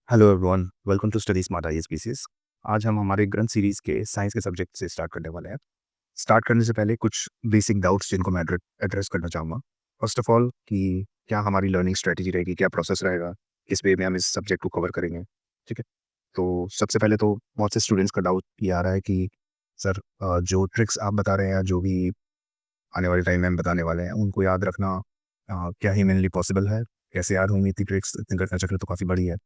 Hello everyone, welcome to study smart ISPCS. आज हम हमारे ग्रंथ सीरीज के साइंस के सब्जेक्ट से स्टार्ट करने वाले हैं। स्टार्ट करने से पहले कुछ बेसिक डाउट्स जिनको मैं एड्रेस करना चाहूँगा। फर्स्ट ऑफ ऑल कि क्या हमारी लर्निंग स्ट्रेटजी रहेगी, क्या प्रोसेस रहेगा, किस वे में हम इस सब्जेक्ट को कवर करेंगे। ठीक है, तो सबसे पहले तो बहुत से स्टूडेंट्स का डाउट ये आ रहा है कि सर जो ट्रिक्स आप बता रहे हैं, जो भी आने वाले टाइम में हम बताने वाले हैं, उनको याद रखना क्या ही मेनली पॉसिबल है? कैसे याद होंगी इतनी ट्रिक्स? इतनी घटना चक्र तो काफ़ी बड़ी है।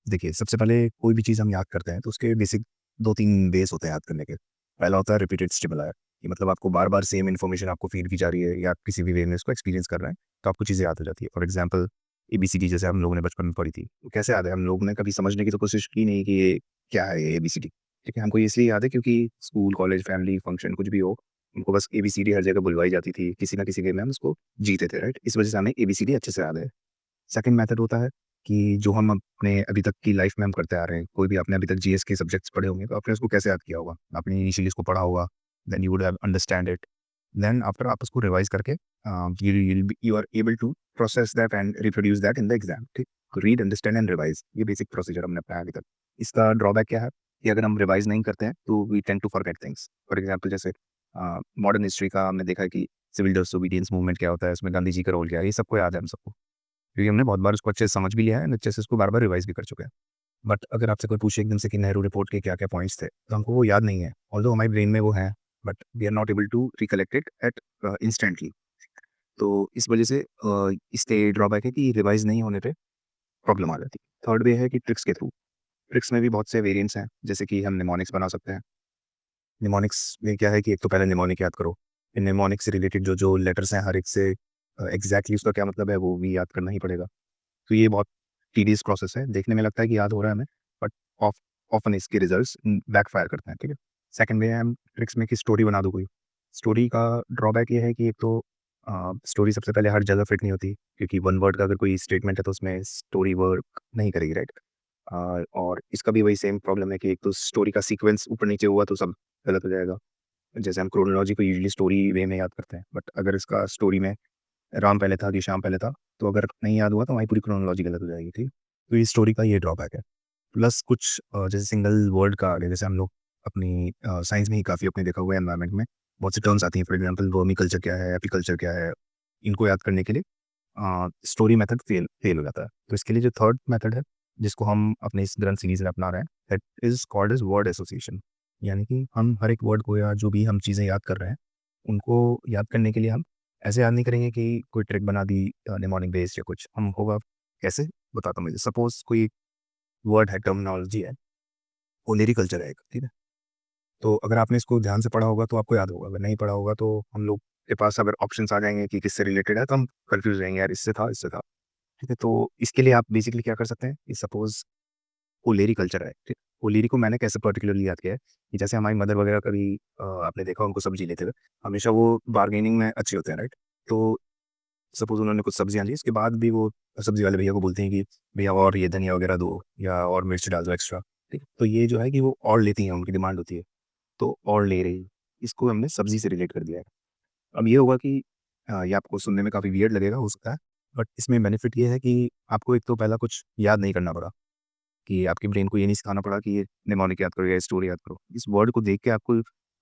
देखिए, सबसे पहले कोई भी चीज़ हम याद करते हैं तो उसके बेसिक 2-3 बेस होते हैं याद करने के। पहला होता है रिपीटेड स्टिमुलाई, कि मतलब आपको बार-बार सेम इन्फॉर्मेशन आपको फीड की जा रही है या आप किसी भी वे में उसको एक्सपीरियंस कर रहे हैं, तो आपको चीज़ें याद हो जाती है। फॉर एग्ज़ाम्पल एबीसीडी जैसे हम लोगों ने बचपन में पढ़ी थी, तो कैसे याद है? हम लोगों ने कभी समझने की तो कोशिश की नहीं कि ये क्या है ये एबीसीडी, ठीक है? हमको ये इसलिए याद है क्योंकि स्कूल, कॉलेज, फैमिली फंक्शन कुछ भी हो, हमको बस एबीसीडी हर जगह बुलवाई जाती थी, किसी न किसी वे में हम उसको जीते थे, राइट? इस वजह से हमें एबीसीडी अच्छे से याद है। सेकंड मेथड होता है कि जो हम अपने अभी तक की लाइफ में हम करते आ रहे हैं, कोई भी आपने अभी तक जीएस के सब्जेक्ट्स पढ़े होंगे, तो आपने उसको कैसे याद किया होगा? आपने इनिशियली इसको पढ़ा होगा, then you would have understand it, then after आप उसको रिवाइज़ करके you are able to process that and reproduce that in the exam, ठीक? रीड, अंडरस्टैंड एंड रिवाइज़, ये बेसिक प्रोसीजर हमने अपनाया अभी तक। इसका ड्रॉबैक क्या है कि अगर हम रिवाइज़ नहीं करते हैं, तो we tend to forget things. For example जैसे मॉडर्न हिस्ट्री का हमने देखा है कि सिविल डिसोबीडियंस मूवमेंट क्या होता है, उसमें गांधी जी का रोल क्या है, ये सबको याद है हम सबको। क्योंकि हमने बहुत बार उसको अच्छे से समझ भी लिया है एंड अच्छे से उसको बार-बार रिवाइज़ भी कर चुके हैं। बट अगर आपसे कोई पूछे एकदम से कि नेहरू रिपोर्ट के क्या-क्या पॉइंट्स थे, तो हमको वो याद नहीं है। ऑल्दो हमारे ब्रेन में वो है, but we are not able to recollect it at instantly. तो इस वजह से इससे ड्रॉबैक है कि रिवाइज़ नहीं होने पे प्रॉब्लम आ जाती है। थर्ड वे है कि ट्रिक्स के थ्रू। ट्रिक्स में भी बहुत से वेरिएंट्स हैं, जैसे कि हम निमोनिक्स बना सकते हैं। निमोनिक्स में क्या है कि एक तो पहले निमोनिक याद करो। फिर निमोनिक से रिलेटेड जो लेटर्स हैं, हर एक से एग्ज़ैक्टली उसका क्या मतलब है, वो भी याद करना ही पड़ेगा। तो ये बहुत टीडियस प्रोसेस है। देखने में लगता है कि याद हो रहा है हमें, बट ऑफ ऑफ़न इसके रिज़ल्ट्स बैकफ़ायर करते हैं, ठीक है? सेकंड वे है हम ट्रिक्स में कि स्टोरी बना दो कोई। स्टोरी का ड्रॉबैक ये है कि एक तो स्टोरी सबसे पहले हर जगह फिट नहीं होती, क्योंकि वन वर्ड का अगर कोई स्टेटमेंट है तो उसमें स्टोरी वर्क नहीं करेगी, राइट? और इसका भी वही सेम प्रॉब्लम है कि एक तो स्टोरी का सीक्वेंस ऊपर-नीचे हुआ तो सब गलत हो जाएगा। जैसे हम क्रोनोलॉजी को यूजुअली स्टोरी वे में याद करते हैं, बट अगर इसका स्टोरी में राम पहले था कि श्याम पहले था, तो अगर नहीं याद हुआ तो हमारी पूरी क्रोनोलॉजी गलत हो जाएगी, ठीक? तो ये स्टोरी का ये ड्रॉबैक है। प्लस कुछ जैसे सिंगल वर्ड का आ गया, जैसे हम लोग अपनी साइंस में ही काफ़ी अपने देखा हुआ है एनवायरनमेंट में, बहुत सी टर्म्स आती हैं। फॉर एग्ज़ाम्पल वर्मीकल्चर क्या है, एपीकल्चर क्या है, इनको याद करने के लिए स्टोरी मेथड फेल फेल हो जाता है। तो इसके लिए जो थर्ड मेथड है, जिसको हम अपने इस ग्रंथ सीरीज़ में अपना रहे हैं, that is called as word association. यानी कि हम हर एक वर्ड को या जो भी हम चीज़ें याद कर रहे हैं, उनको याद करने के लिए हम ऐसे याद नहीं करेंगे कि कोई ट्रिक बना दी निमोनिक बेस्ड या कुछ। हम होगा कैसे, बताता हूँ मैं। सपोज़ कोई वर्ड है, टर्मिनोलॉजी है, ओलेरीकल्चर है एक, ठीक है? तो अगर आपने इसको ध्यान से पढ़ा होगा तो आपको याद होगा, अगर नहीं पढ़ा होगा तो हम लोग के पास अगर ऑप्शंस आ जाएँगे कि किससे रिलेटेड है, तो हम कन्फ्यूज़ रहेंगे, यार इससे था, इससे था। ठीक है? तो इसके लिए आप बेसिकली क्या कर सकते हैं कि सपोज़ ओलेरी कल्चर है, ठीक? ओलेरी को मैंने कैसे पर्टिकुलरली याद किया है कि जैसे हमारी मदर वगैरह कभी आपने देखा उनको सब्ज़ी लेते हुए, हमेशा वो बार्गेनिंग में अच्छे होते हैं, राइट? तो सपोज़ उन्होंने कुछ सब्ज़ियाँ ली, उसके बाद भी वो सब्ज़ी वाले भैया को बोलते हैं कि भैया और ये धनिया वगैरह दो या और मिर्च डाल दो एक्स्ट्रा, ठीक है? तो ये जो है कि वो और लेती हैं, उनकी डिमांड होती है, तो और ले रही, इसको हमने सब्ज़ी से रिलेट कर दिया है। अब ये होगा कि ये आपको सुनने में काफ़ी वियर्ड लगेगा, हो सकता है, बट इसमें बेनिफिट ये है कि आपको एक तो पहला कुछ याद नहीं करना पड़ा, कि आपके ब्रेन को ये नहीं सिखाना पड़ा कि ये निमोनिक याद करो या स्टोरी याद करो। इस वर्ड को देख के आपको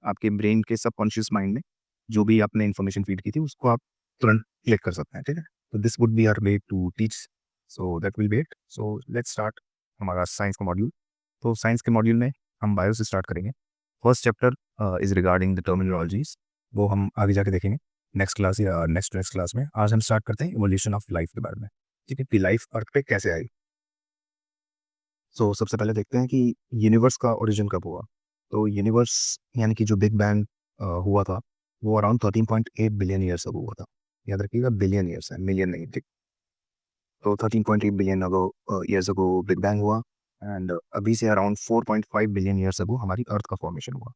आपके ब्रेन के सबकॉन्शियस माइंड में जो भी आपने इन्फॉर्मेशन फीड की थी, उसको आप तुरंत क्लिक कर सकते हैं, ठीक है? तो this would be our way to teach, so that will be it. So let's start हमारा साइंस का मॉड्यूल। तो साइंस के मॉड्यूल में हम बायो से स्टार्ट करेंगे। First chapter is regarding the terminologies, वो हम आगे जाके देखेंगे नेक्स्ट क्लास या नेक्स्ट नेक्स्ट क्लास में। आज हम स्टार्ट करते हैं इवोल्यूशन ऑफ लाइफ के बारे में, ठीक है? कि लाइफ अर्थ पे कैसे आई। सो सबसे पहले देखते हैं कि यूनिवर्स का ओरिजिन कब हुआ। तो यूनिवर्स यानी कि जो बिग बैंग हुआ था, वो अराउंड 13.8 बिलियन ईयर्स अगो हुआ था। याद रखिएगा, बिलियन ईयर्स है, मिलियन नहीं, ठीक? तो 13.8 बिलियन अगो ईयर्स अगो बिग बैंग हुआ एंड अभी से अराउंड 4.5 बिलियन ईयर्स अगो हमारी अर्थ का फॉर्मेशन हुआ।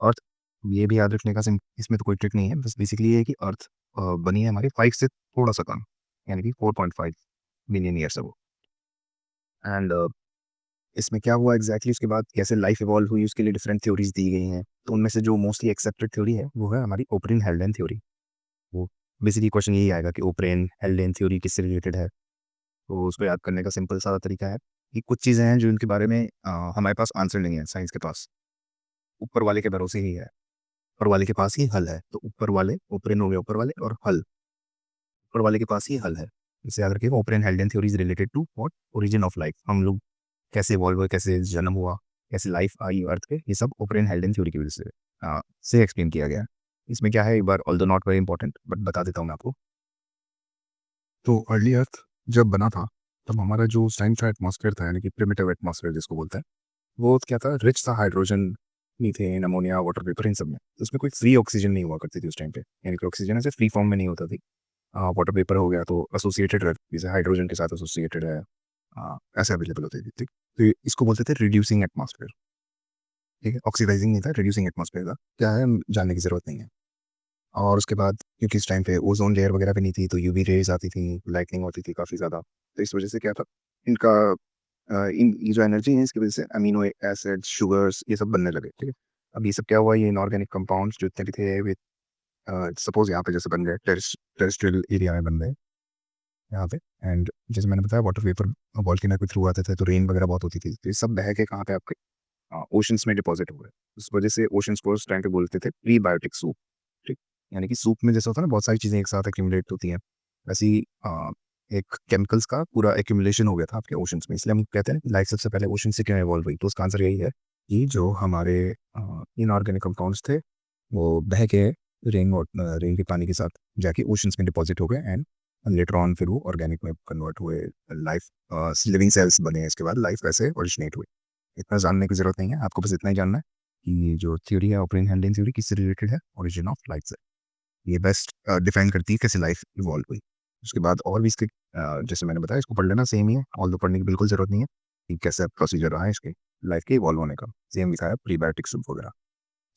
अर्थ, ये भी याद रखने का इसमें तो कोई ट्रिक नहीं है, बस बेसिकली ये है कि अर्थ बनी है हमारे 5 से थोड़ा सा कम, यानी कि 4.5 बिलियन ईयर्स अगो। एंड इसमें क्या हुआ एग्जैक्टली, उसके बाद कैसे लाइफ इवॉल्व हुई, उसके लिए डिफरेंट थ्योरीज दी गई हैं। तो उनमें से जो मोस्टली एक्सेप्टेड थ्योरी है वो है हमारी ओपरेन हेल्डेन थ्योरी। वो बेसिकली क्वेश्चन यही आएगा कि ओपरेन हेल्डेन थ्योरी किससे रिलेटेड है। तो उसको याद करने का सिंपल सा तरीका है कि कुछ चीज़ें हैं जो इनके बारे में हमारे पास आंसर नहीं है साइंस के पास, ऊपर वाले के भरोसे ही है, ऊपर वाले के पास ही हल है। तो ऊपर वाले, ओपरेन हो गए ऊपर वाले, और हल ऊपर वाले के पास ही हल है। इसे याद रखिएगा, Oparin Haldane theory is related to what, origin of life. हम लोग कैसे इवॉल्व हुए, कैसे जन्म हुआ, कैसे लाइफ आई अर्थ पे, ये सब ओपरेन हेल्डेन थ्योरी की वजह से एक्सप्लेन किया गया है। इसमें क्या है, एक बार although not very important but बता देता हूँ मैं आपको। तो अर्ली अर्थ जब बना था, तब हमारा जो टाइम था एटमॉस्फेयर था, यानी कि प्रिमिटिव एटमॉस्फेयर जिसको बोलते हैं, वो क्या था, रिच था hydrogen, methane, ammonia, water vapour, इन सब में। तो उसमें कोई फ्री ऑक्सीजन नहीं हुआ करती थी उस टाइम पे, यानी कि ऑक्सीजन ऐसे फ्री फॉर्म में नहीं होता थी। वाटर वेपर हो गया तो एसोसिएटेड रहती, जैसे हाइड्रोजन के साथ एसोसिएटेड है, ऐसे अवेलेबल होती थी, ठीक। तो इसको बोलते थे रिड्यूसिंग एटमॉस्फेयर, ठीक है। ऑक्सीडाइजिंग नहीं था, रिड्यूसिंग एटमॉस्फेयर था। क्या है, जानने की जरूरत नहीं है। और उसके बाद क्योंकि इस टाइम पे ओजोन लेयर वगैरह भी नहीं थी, तो यूवी रेज आती थी, लाइटनिंग होती थी काफ़ी ज़्यादा। तो इस वजह से क्या था, इनका इन ये जो एनर्जी है इसकी वजह से अमीनो एसिड, शुगर्स, ये सब बनने लगे, ठीक है। अब ये सब क्या हुआ, ये इनऑर्गेनिक कंपाउंड्स जो इतने भी थे, विद सपोज यहाँ पे जैसे बन गए टेरेस्ट्रियल एरिया में बन गए यहाँ पे। एंड जैसे मैंने बताया, वाटर वेपर वॉल्केनो के थ्रू आते थे, तो रेन वगैरह बहुत होती थी, तो ये सब बह के कहाँ पे आपके ओशंस में डिपॉजिट हो गए। उस वजह से ओशंस को उस टाइम पे बोलते थे प्रीबायोटिक सूप, ठीक। यानी कि सूप में जैसा होता है ना, बहुत सारी चीज़ें एक साथ एक्यूमुलेट होती हैं, वैसी एक केमिकल्स का पूरा एक्यूमुलेशन हो गया था आपके ओशंस में। इसलिए हम कहते हैं लाइफ सबसे पहले ओशन से क्यों इवॉल्व हुई, तो उसका आंसर यही है कि जो हमारे इनऑर्गेनिक कंपाउंड्स थे, वो बह के रेन के पानी के साथ जाके ओशंस में डिपॉजिट हो गए, एंड लेटर ऑन फिर वो ऑर्गेनिक में कन्वर्ट हुए, लाइफ लिविंग सेल्स बने, इसके बाद लाइफ वैसे ओरिजिनेट हुई। इतना जानने की ज़रूरत नहीं है, आपको बस इतना ही जानना है कि ये जो थ्योरी है, ओपरेन हेल्डेन थ्योरी, किससे रिलेटेड है, ओरिजिन ऑफ लाइफ से। ये बेस्ट डिफाइन करती है कैसे लाइफ इवॉल्व हुई। उसके बाद और भी इसके जैसे मैंने बताया, इसको पढ़ लेना, सेम ही है, ऑल पढ़ने की बिल्कुल ज़रूरत नहीं है कि कैसा प्रोसीजर रहा है इसके लाइफ के इवॉल्व होने का, सेम लिखा है प्रीबायोटिक सूप वगैरह।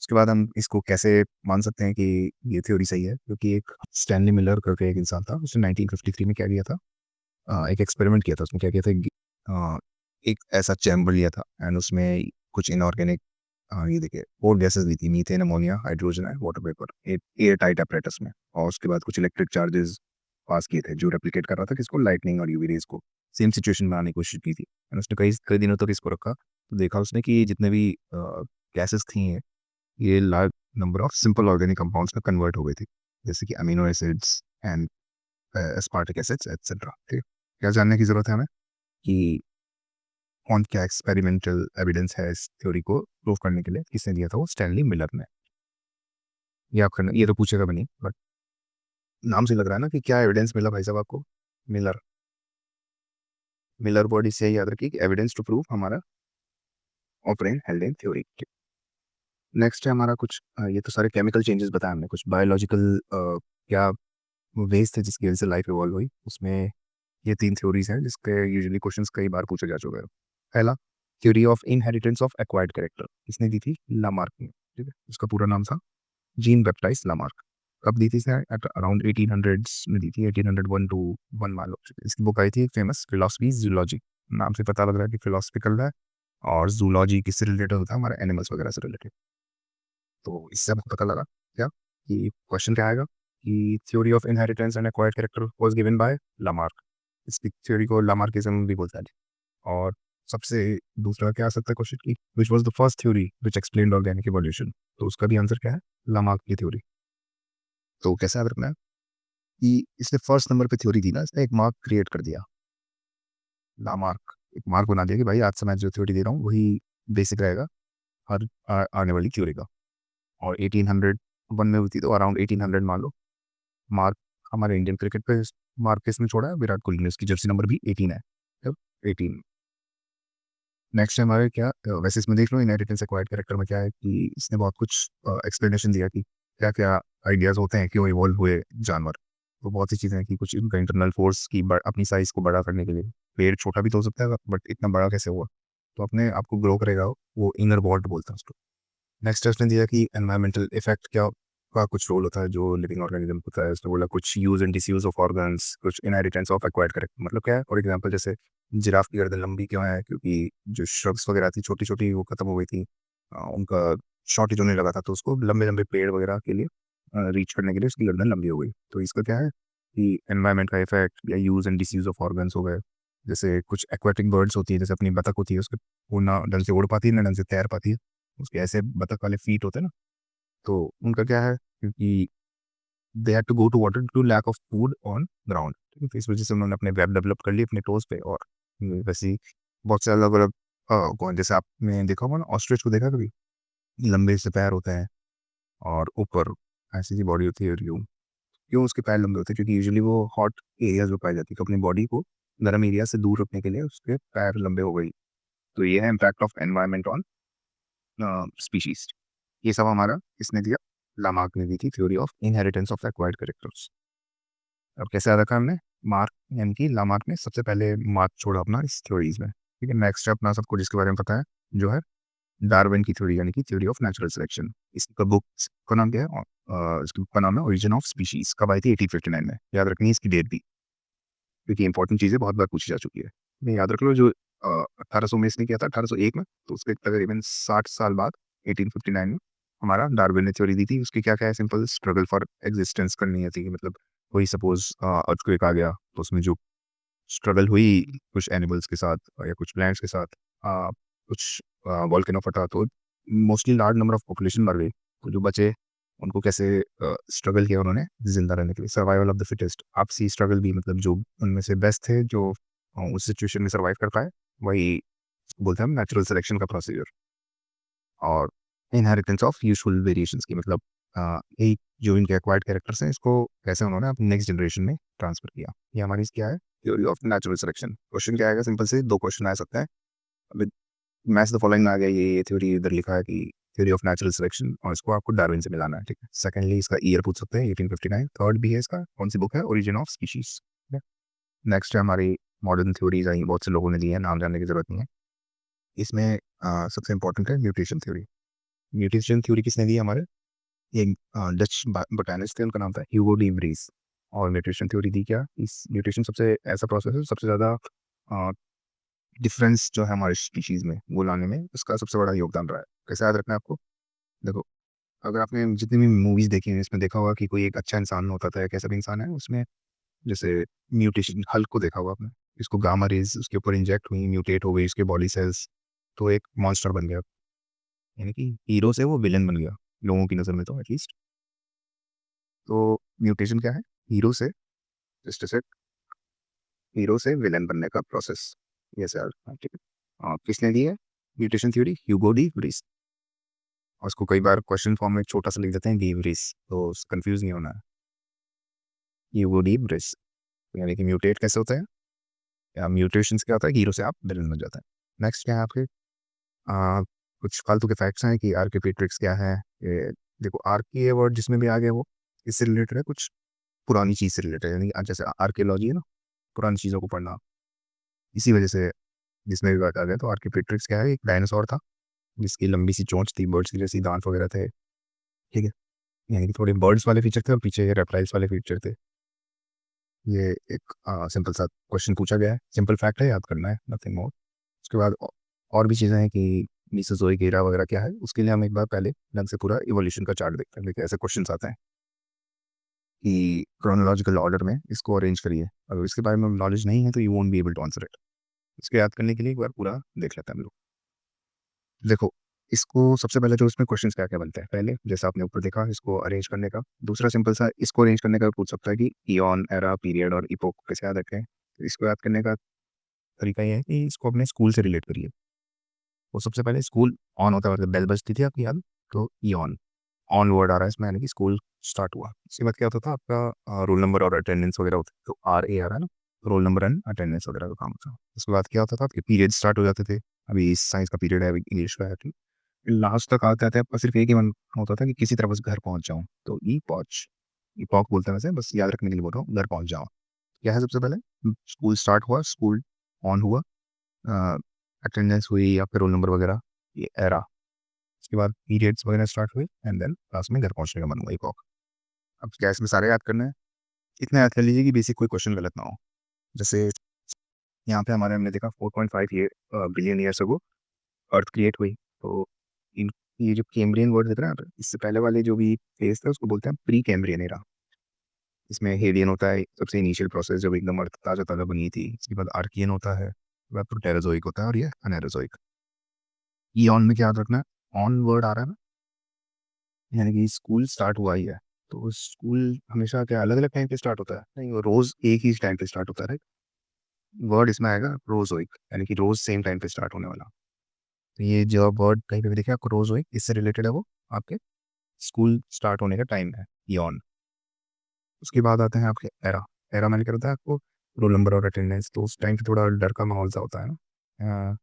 उसके बाद हम इसको कैसे मान सकते हैं कि ये थ्योरी सही है, क्योंकि एक स्टैनली मिलर करके एक इंसान था, उसने 1953 में क्या किया था, एक एक्सपेरिमेंट किया था। उसमें क्या किया था, एक ऐसा चैम्बर लिया था, एंड उसमें कुछ इनऑर्गेनिक, ये देखिए, 4 गैसेस दी थी, methane, ammonia, hydrogen and water vapour, air tight apparatus में। और उसके बाद कुछ इलेक्ट्रिक चार्जेस पास किए थे, जो रेप्लिकेट कर रहा था किसको, लाइटनिंग और यूवी रेज को सेम सिचुएशन बनाने की कोशिश की थी। एंड उसने कई कई दिनों तक इसको रखा, तो देखा उसने कि ये जितने भी गैसेस थी, ये large number of simple organic compounds में कन्वर्ट हो गई थी, जैसे कि amino acids and aspartic acids etcetera, ठीक। क्या जानने की जरूरत है हमें कि कौन क्या एक्सपेरिमेंटल एविडेंस है इस थ्योरी को प्रूव करने के लिए, किसने दिया था, वो स्टैनली मिलर ने। ये आप करना, ये तो पूछेगा भी नहीं, बट नाम से लग रहा है ना कि क्या एविडेंस मिला भाई साहब आपको, मिलर। मिलर बॉडी से याद रखिए कि एविडेंस टू प्रूव हमारा ओपरेन हेल्डेन थ्योरी। नेक्स्ट है हमारा कुछ ये तो सारे केमिकल चेंजेस बताए हमने, कुछ बायोलॉजिकल क्या वेज थे जिसकी वजह से लाइफ इवॉल्व हुई। उसमें ये 3 थ्योरीज हैं जिसके यूजुअली क्वेश्चंस कई बार पूछे जा चुके हैं। पहला, theory of inheritance of acquired character, किसने दी थी, लामार्क ने, ठीक है। उसका पूरा नाम था जीन बैप्टाइस्ट लामार्क। कब दी थी इसने, एट अराउंड 1800s में दी थी, 1801 टू 1 मान लो। इसकी बुक आई थी फेमस, फिलोसफी जूलॉजी। नाम से पता लग रहा है कि फिलोसफिकल है, और जूलॉजी किससे रिलेटेड होता है, हमारा एनिमल्स वगैरह से रिलेटेड। तो इससे हमको पता लगा क्या, कि क्वेश्चन क्या आएगा कि theory of inheritance and acquired character was given by Lamarck. इस थ्योरी को लामार्किज्म भी बोलता है। और सबसे दूसरा क्या आ सकता है क्वेश्चन की, which was the first theory which explained organic evolution, तो उसका भी आंसर क्या है, लामार्क की थ्योरी। तो कैसे याद रखना है कि इसने फर्स्ट नंबर पे थ्योरी दी ना, इसने एक मार्क क्रिएट कर दिया, लामार्क, एक मार्क बना दिया कि भाई आज से मैं जो थ्योरी दे रहा हूँ वही बेसिक रहेगा हर आने वाली थ्योरी का। और 1801 में हुई थी, तो अराउंड 1800 मान लो। मार्क हमारे इंडियन क्रिकेट पे मार्क किसने छोड़ा है, विराट कोहली ने, उसकी जर्सी नंबर भी 18 है, अब 18। नेक्स्ट है हमारे क्या, वैसे इसमें देख लो इनहेरिटेंस एक्वायर्ड कैरेक्टर में क्या है कि इसने बहुत कुछ एक्सप्लेनेशन दिया कि क्या क्या आइडियाज़ होते हैं क्यों इवॉल्व हुए जानवर। तो बहुत सी चीज़ें हैं कि कुछ इनका इंटरनल फोर्स की अपनी साइज़ को बड़ा करने के लिए, पेड़ छोटा भी तो हो सकता है बट इतना बड़ा कैसे हुआ, तो अपने आप को ग्रो करेगा वो इनर वॉल्ट बोलते हैं उसको। नेक्स्ट है उसने दिया कि एनवायरमेंटल इफेक्ट क्या का कुछ रोल होता है जो लिविंग ऑर्गेनिज्म होता है। उसने बोला कुछ use and disuse of organs, कुछ इनहेरिटेंस ऑफ एक्वायर्ड कैरेक्टर, मतलब क्या है, फॉर एग्जांपल जैसे जिराफ की गर्दन लंबी क्यों है, क्योंकि जो श्रब्स वगैरह थी छोटी छोटी वो खत्म हो गई थी, उनका शॉर्टेज होने लगा था, तो उसको लंबे लंबे पेड़ वगैरह के लिए रीच करने के लिए उसकी गर्दन लंबी हो गई। तो इसका क्या है कि एनवायरमेंट का इफेक्ट या use and disuse of organs हो गए। जैसे कुछ एक्वाटिक बर्ड्स होती है, जैसे अपनी बतख होती है, उसके वो ना ढंग से उड़ पाती है ना ढंग से तैर पाती है, उसके ऐसे बतख वाले फीट होते हैं ना, तो उनका क्या है, क्योंकि they had to go to water to lack of food on ground, ठीक है, तो इस वजह से उन्होंने अपने वेब डेवलप कर लिए अपने टोज पे। और वैसे ही बहुत से अलग अलग कौन, जैसे आपने देखा होगा ना, ऑस्ट्रिच को देखा कभी, लंबे से पैर होते हैं और ऊपर ऐसी सी बॉडी होती है, और यूं क्यों उसके पैर लंबे होते हैं, क्योंकि यूजुअली वो हॉट एरियाज में पाई जाती है, तो अपनी बॉडी को गर्म एरिया से दूर रखने के लिए उसके पैर लंबे हो गई। तो ये है impact of environment on species. ये सब हमारा इसने दिया, लामार्क ने दी थी, theory of inheritance of acquired characters. अब कैसे याद रखा हमने, मार्क यानी कि लामार्क ने सबसे पहले मार्क छोड़ा अपना इस थ्योरीज में, ठीक है। नेक्स्ट है अपना सबको जिसके बारे में पता है, जो है डार्विन की थ्योरी, यानी कि थ्योरी ऑफ नेचुरल सिलेक्शन। इसका बुक का नाम क्या है, इसकी बुक का नाम है ओरिजिन ऑफ स्पीशीज। कब आई थी, 1859 में। याद रखनी है इसकी डेट भी, क्योंकि इंपॉर्टेंट चीज़ें बहुत बार पूछी जा चुकी है। नहीं याद रख लो, जो 1800 में इसने किया था, 1801 में, तो उसके तकरीबन 60 साल बाद 1859 में हमारा डार्विन ने थ्योरी दी थी। उसकी क्या क्या है, सिंपल स्ट्रगल फॉर एग्जिस्टेंस करनी है थी, मतलब कोई सपोज अर्थक्वेक आ गया, तो उसमें जो स्ट्रगल हुई कुछ एनिमल्स के साथ या कुछ प्लांट्स के साथ, कुछ वॉल्केनो फटा तो mostly large number of population मर गई, तो जो बचे उनको कैसे स्ट्रगल किया उन्होंने जिंदा रहने के लिए, सर्वाइवल ऑफ द फिटेस्ट, आपसी स्ट्रगल भी, मतलब जो उनमें से बेस्ट थे, जो उस सिचुएशन में सर्वाइव कर पाए, वही बोलते हैं हम नेचुरल सिलेक्शन का प्रोसीजर। और इनहेरिटेंस ऑफ यूजुअल वेरिएशंस की, मतलब यही जो इनके एक्वायर्ड कैरेक्टर्स हैं, इसको कैसे उन्होंने अपनी नेक्स्ट जनरेशन में ट्रांसफर किया। ये हमारी क्या है, theory of natural selection. Question क्या आएगा, सिंपल से दो क्वेश्चन आ सकते हैं। अब मैथ्स द फॉलोइंग में आ गया, ये थ्योरी इधर लिखा है कि थ्योरी ऑफ नेचुरल सिलेक्शन, और इसको आपको डार्विन से मिलाना है, ठीक है। सेकेंडली इसका ईयर पूछ सकते हैं, 1859। थर्ड भी है इसका, कौन सी बुक है, ओरिजिन ऑफ स्पीशीज। नेक्स्ट है हमारी मॉडर्न थ्योरीज आई, बहुत से लोगों ने दी है, नाम जानने की जरूरत नहीं है। इसमें सबसे इंपॉर्टेंट है म्यूटेशन थ्योरी। म्यूटेशन थ्योरी किसने दी हमारे, एक डच बोटानिस्ट थे, उनका नाम था ह्यूगो डी व्रीज। और म्यूटेशन थ्योरी दी क्या, इस म्यूटेशन सबसे ऐसा प्रोसेस है, सबसे ज़्यादा डिफरेंस जो है हमारे स्पीशीज़ में वो लाने में उसका सबसे बड़ा योगदान रहा है। कैसे याद रखना है आपको, देखो, अगर आपने जितनी भी मूवीज़ देखी हैं, इसमें देखा होगा कि कोई एक अच्छा इंसान होता था, कैसा भी इंसान है उसमें, जैसे म्यूटेशन, हल्क को देखा होगा आपने, इसको गामा रेज उसके ऊपर इंजेक्ट हुई, म्यूटेट हो गई उसके बॉडी सेल्स, तो एक मॉन्स्टर बन गया, यानी कि हीरो से वो विलन बन गया, लोगों की नज़र में तो एटलीस्ट। तो म्यूटेशन क्या है, हीरो से, जस्ट से हीरो से विलेन बनने का प्रोसेस, ये सर, हाँ, ठीक है। किसने दी है mutation theory, Hugo de Vries. और उसको कई बार क्वेश्चन फॉर्म में छोटा सा लिख देते हैं डी व्रीज, तो कंफ्यूज नहीं होना है, ह्यूगो डी व्रीज। यानी कि म्यूटेट कैसे होता है, या म्यूटेशन क्या होता है, हीरो से आप विलेन बन जाते हैं। नेक्स्ट क्या है आपके, आ, कुछ फालतू के फैक्ट्स हैं कि आर्किपेट्रिक्स क्या है। ये देखो, आर्की ये वर्ड जिसमें भी आ गया वो इससे रिलेटेड है, कुछ पुरानी चीज़ से रिलेटेड है, यानी कि जैसे आर्कियोलॉजी है ना, पुरानी चीज़ों को पढ़ना, इसी वजह से जिसमें भी बात आ गया। तो आर्किपेट्रिक्स क्या है, एक डायनासोर था जिसकी लंबी सी चोंच थी, बर्ड्स की जैसी दांत वगैरह थे, ठीक है, यानी कि थोड़े बर्ड्स वाले फीचर थे और पीछे रेप्टाइल्स वाले फीचर थे। ये एक सिंपल सा क्वेश्चन पूछा गया है, सिंपल फैक्ट है, याद करना है, नथिंग मोर। उसके बाद और भी चीज़ें हैं कि मीसोजोइक एरा वगैरह क्या है, उसके लिए हम एक बार पहले ढंग से पूरा इवोल्यूशन का चार्ट देखते हैं। देखिए ऐसे क्वेश्चन आते हैं कि क्रोनोलॉजिकल ऑर्डर में इसको अरेंज करिए, अगर इसके बारे में नॉलेज नहीं है तो you won't be able to answer it. इसको याद करने के लिए एक बार पूरा देख लेते हैं हम लोग। देखो, इसको सबसे पहले तो इसमें क्वेश्चंस क्या-क्या बनते हैं। पहले जैसा आपने ऊपर देखा, इसको अरेंज करने का। दूसरा सिंपल सा इसको अरेंज करने का पूछ सकता है कि इयॉन, एरा, पीरियड और इपोक कैसे याद रखें। तो इसको याद करने का तरीका ये है कि इसको अपने स्कूल से रिलेट करिए। वो सबसे पहले स्कूल ऑन होता है, मतलब बेल बजती थी आपकी याद, तो इयॉन, ऑन वर्ड आ रहा है इसमें, यानी कि स्कूल स्टार्ट हुआ। उसके बाद क्या होता था आपका, रोल नंबर और अटेंडेंस वगैरह होती थी, तो आरए आ रहा है ना, रोल नंबर एंड अटेंडेंस वगैरह का काम होता है। उसके बाद क्या होता था आपके पीरियड स्टार्ट हो जाते थे। अभी साइंस का पीरियड है, अभी इंग्लिश का है, ठीक। लास्ट तक आते-आते आपका सिर्फ़ एक ही मन होता था कि किसी तरह बस घर पहुँच जाऊँ। तो ई पहुँच, इपॉक बोलते हैं वैसे, बस याद रखने के लिए बोल रहा हूँ, घर पहुँच जाओ। क्या है सबसे पहले, स्कूल स्टार्ट हुआ, स्कूल ऑन हुआ, अ, अटेंडेंस हुई या फिर रोल नंबर वगैरह, ये एरा। उसके बाद पीरियड्स वगैरह स्टार्ट हुए एंड देन लास्ट में घर पहुँचने का मन हुआ, इपॉक। अब क्या इसमें सारे याद करना है? इतना याद कर लीजिए कि बेसिक कोई क्वेश्चन गलत ना हो। जैसे यहाँ पे हमारे हमने देखा 4.5 बिलियन ईयर्स अगो अर्थ क्रिएट हुई। तो इन ये जो कैम्ब्रियन वर्ड दिख रहा है यहाँ पे, इससे पहले वाले जो भी फेज़ था उसको बोलते हैं प्री कैम्ब्रियन एरा। इसमें हेलियन होता है सबसे इनिशियल प्रोसेस जब एकदम अर्थ ताज़ा ताज़ा बनी थी। इसके बाद आर्कियन होता है, उसके बाद प्रोटेरोजोइक होता है और ये अनेरोजोइक। ईऑन में क्या याद रखना है, ऑन वर्ड आ रहा है ना, यानी कि स्कूल स्टार्ट हुआ ही है। तो स्कूल हमेशा क्या अलग अलग टाइम पे स्टार्ट होता है? नहीं, वो रोज एक ही टाइम पे स्टार्ट होता है, राइट। वर्ड इसमें आएगा रोजोइक, यानी कि रोज सेम टाइम पे स्टार्ट होने वाला। तो ये जो वर्ड कहीं पे भी देखिए आपको रोजोइक, इससे रिलेटेड है वो आपके स्कूल स्टार्ट होने का टाइम है ईऑन। उसके बाद आते हैं आपके एरा। एरा मैंने क्या होता है आपको, रोल नंबर और अटेंडेंस। तो उस टाइम पे थोड़ा डर का माहौल सा होता है ना,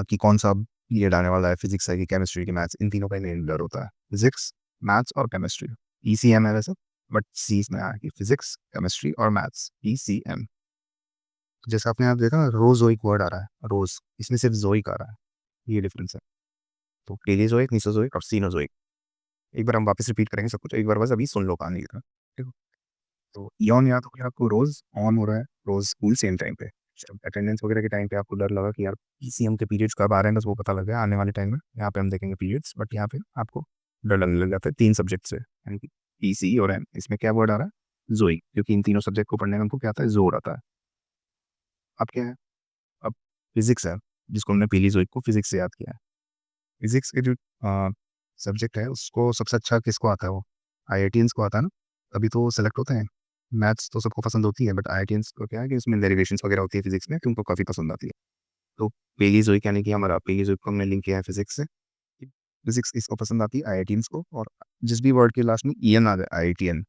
कि कौन सा पीरियड आने वाला है, फिजिक्स है कि केमिस्ट्री की मैथ्स, इन तीनों का मेन डर होता है। फिजिक्स, मैथ्स और केमिस्ट्री। ईसीएम है वैसे, बट सी इसमें आया कि फिजिक्स, केमिस्ट्री और मैथ्स, ईसीएम। जैसे आपने आप देखा ना, रोजोइक वर्ड आ रहा है, रोज, इसमें सिर्फ जोइक आ रहा है, ये डिफरेंस है। तो पेलियोजोइक, मीसोजोइक और सीनोजोइक। एक बार हम वापस रिपीट करेंगे सब कुछ, एक बार बस अभी सुन लो कहानी की तरह, ठीक है। तो ईऑन याद हो गया आपको, रोज ऑन हो रहा है, रोज स्कूल सेम टाइम पे। अटेंडेंस वगैरह के टाइम पे आपको डर लगा कि यार पीसीएम के पीरियड्स कब आ रहे हैं, बस वो पता लग गया आने वाले टाइम में। यहाँ पे हम देखेंगे पीरियड्स, बट यहाँ पे आपको डर लगने लग जाता है 3 सब्जेक्ट से, यानी कि पीसी और एम। इसमें क्या वर्ड आ रहा है, जोई, क्योंकि इन तीनों सब्जेक्ट को पढ़ने में हमको क्या आता है, जोर आता है। अब क्या है, अब फिजिक्स है, जिसको हमने पीली जोई को फिजिक्स से याद किया है। फिजिक्स के जो सब्जेक्ट है उसको सबसे अच्छा किसको आता है, वो आईआईटियंस को आता है ना, तभी तो वो सेलेक्ट होते हैं। मैथ्स तो सबको पसंद होती है, बट आईआईटियंस को क्या है कि उसमें डेरिवेशंस वगैरह होती है फिजिक्स में, कि उनको काफ़ी पसंद आती है। तो पेलीज़ोइक, यानी कि हमारा पेलीज़ोइक को हमने लिंक किया है फिजिक्स से। फिजिक्स इसको पसंद आती है आईआईटियंस को, और जिस भी वर्ड के लास्ट में ईएन आ जाए, आईआईटीएन,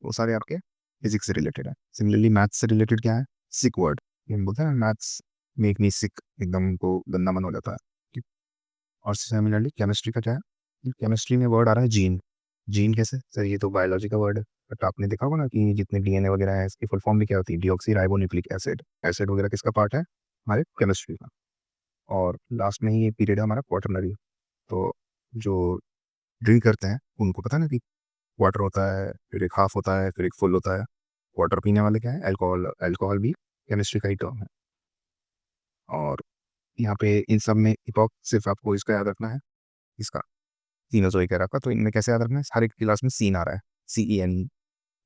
वो सारे आपके फिजिक्स से रिलेटेड है। सिमिलरली मैथ्स से रिलेटेड क्या है, सिक वर्ड, ये हम बोलते हैं मैथ्स मेक मी सिक, एकदम उनको गंदा मन हो जाता है, ठीक। और सिमिलरली केमिस्ट्री का क्या है, केमिस्ट्री में वर्ड आ रहा है जीन। जीन कैसे सर, ये तो बायोलॉजी का वर्ड है, बट आपने देखा होगा ना कि जितने डीएनए वगैरह है इसकी फुल फॉर्म भी क्या होती है, डीऑक्सी राइबोन्यूक्लिक एसिड। एसिड वगैरह किसका पार्ट है, हमारे केमिस्ट्री का। और लास्ट में ही ये पीरियड है हमारा क्वार्टरनरी। तो जो ड्रिंक करते हैं उनको पता है ना कि क्वार्टर होता है, फिर एक हाफ होता है, फिर एक फुल होता है। क्वार्टर पीने वाले क्या है, अल्कोहल। अल्कोहल भी केमिस्ट्री का ही टर्म है। और यहाँ पे इन सब में इपॉक सिर्फ आपको इसका याद रखना है, इसका सीनोजोइक एरा का। तो इनमें कैसे याद रखना है, हर एक क्लास में सीन आ रहा है, CEN।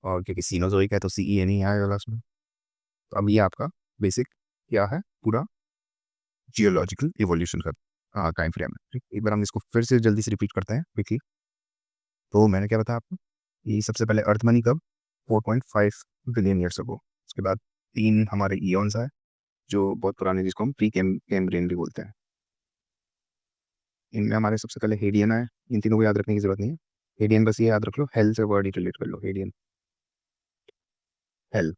और क्योंकि सीनोजोइक है तो CEN ही आएगा क्लास में। तो अब ये आपका बेसिक क्या है, पूरा जियोलॉजिकल इवोल्यूशन का टाइम फ्रेम है, ठीक। एक बार हम इसको फिर से जल्दी से रिपीट करते हैं क्विकली। तो मैंने क्या बताया आपको, कि सबसे पहले अर्थ बनी कब, 4.5 बिलियन ईयर्स अगो। उसके बाद 3 हमारे ईयॉन्स आए, जो बहुत पुराने, जिसको हम प्री कैम्ब्रियन भी बोलते हैं। इनमें हमारे सबसे पहले हेडियन आए। इन तीनों को याद रखने की जरूरत नहीं है। हेडियन बस ये याद रख लो, हेल से वर्ड ही रिलेट कर लो, हेडियन, हेल।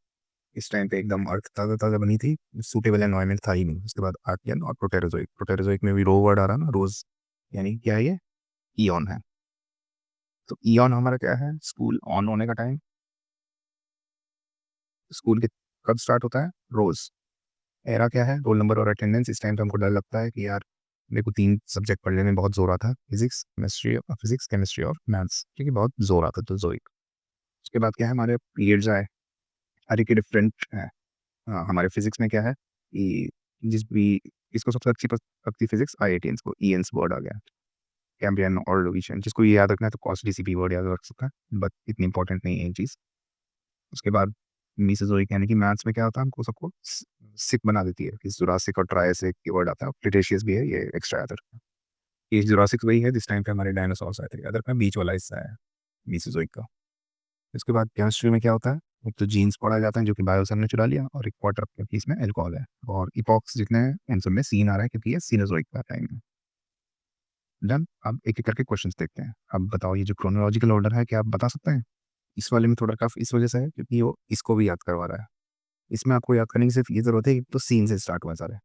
इस टाइम पे एकदम अर्थ ताज़ा ताज़ा बनी थी, सूटेबल एनवायरनमेंट था ही नहीं। उसके बाद आर्कियन और प्रोटेरोजोइक। प्रोटेरोजोइक में भी रो वर्ड आ रहा ना, रोज, यानी क्या है ये, ईऑन है। तो ईऑन हमारा क्या है, स्कूल ऑन होने का टाइम। स्कूल के कब स्टार्ट होता है, रोज। एरा क्या है, रोल नंबर और अटेंडेंस। इस टाइम पे हमको डर लगता है कि यार मेरे को 3 सब्जेक्ट पढ़ने में बहुत जोर आता है, फिजिक्स केमिस्ट्री और मैथ्स, क्योंकि बहुत जोर आता है, तो जोइक। उसके बाद क्या है, हमारे पीरियड्स आए, हर एक डिफरेंट है। हाँ, हमारे फिजिक्स में क्या है कि जिस भी इसको सबसे अच्छी लगती फिजिक्स, आईआईटियंस को ईएंस वर्ड आ गया, कैम्ब्रियन और लोविशियन। जिसको ये याद रखना है तो कॉस्टडीसीपी वर्ड याद रख सकता है, बट इतनी इंपॉर्टेंट नहीं है ये चीज़। उसके बाद मीसोजोइक, यानी कि मैथ्स में क्या होता है, हमको सबको सिक बना देती है, कि जुरासिक और ट्रायसिक की वर्ड आता है, क्रिटेशियस भी है, ये एक्स्ट्रा याद रखना। ये जुरासिक वही है जिस टाइम पे हमारे डायनासोर्स आए थे, याद रखना, बीच वाला हिस्सा है मीसोजोइक का। इसके बाद केमिस्ट्री में क्या होता है, एक तो जीन्स पढ़ा जाता है जो कि बायो से हमने चुरा लिया, और एक क्वार्टर क्योंकि इसमें अल्कोहल है, और इपॉक्स जितने हैं उन सब में सीन आ रहा है क्योंकि ये सीनोजोइक का टाइम है। डन। अब एक एक करके क्वेश्चंस देखते हैं। अब बताओ, ये जो क्रोनोलॉजिकल ऑर्डर है, क्या आप बता सकते हैं? इस वाले में थोड़ा टफ इस वजह से है क्योंकि वो इसको भी याद करवा रहा है। इसमें आपको याद करने की सिर्फ ये जरूरत है कि तो सीन से स्टार्ट हुआ सारे,